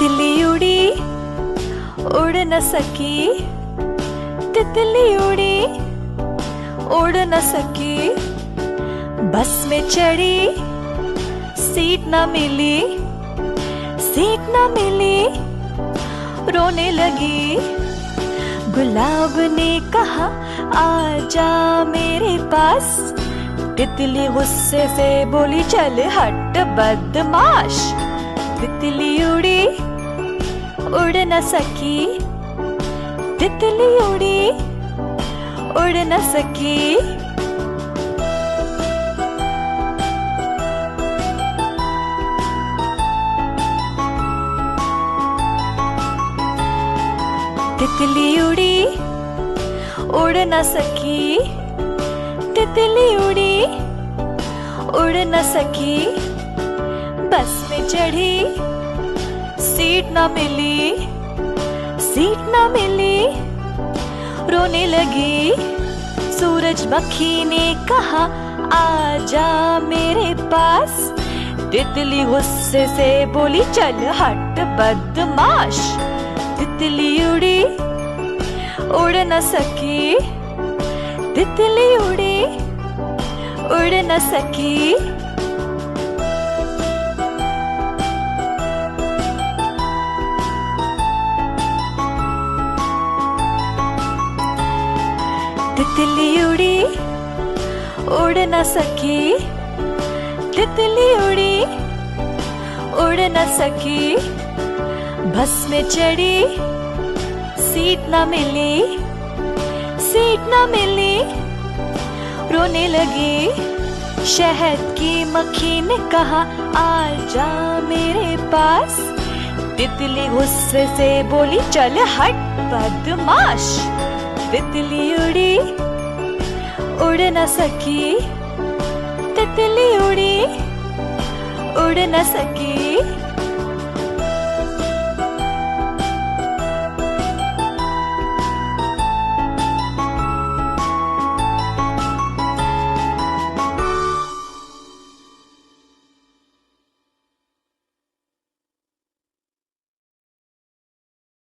तितली उड़ी उड़ न सकी, तितली उड़ी उड़ न सकी, बस में चढ़ी सीट न मिली, सीट न मिली, रोने लगी। गुलाब ने कहा आजा मेरे पास, तितली गुस्से से बोली चल हट बदमाश। तितली उड़ी उड़ न सकी, तितली उड़ी उड़ न सकी। तितली उड़ी उड़ न सकी, तितली उड़ी उड़ न सकी, बस में चढ़ी सीट न मिली, सीट न मिली, रोने लगी। सूरजमुखी ने कहा आजा मेरे पास, तितली गुस्से से बोली चल हट बदमाश। तितली उड़ी उड़ न सकी, तितली उड़ी उड़ न सकी। तितली उड़ी उड़ न सकी, तितली उड़ी उड़ न सकी, बस में चढ़ी सीट न मिली, सीट न मिली, रोने लगी। शहद की मक्खी ने कहा आजा मेरे पास, तितली गुस्से से बोली चल हट बदमाश। तितली उड़ी उड़ न सकी, तितली उड़ी उड़ न सकी।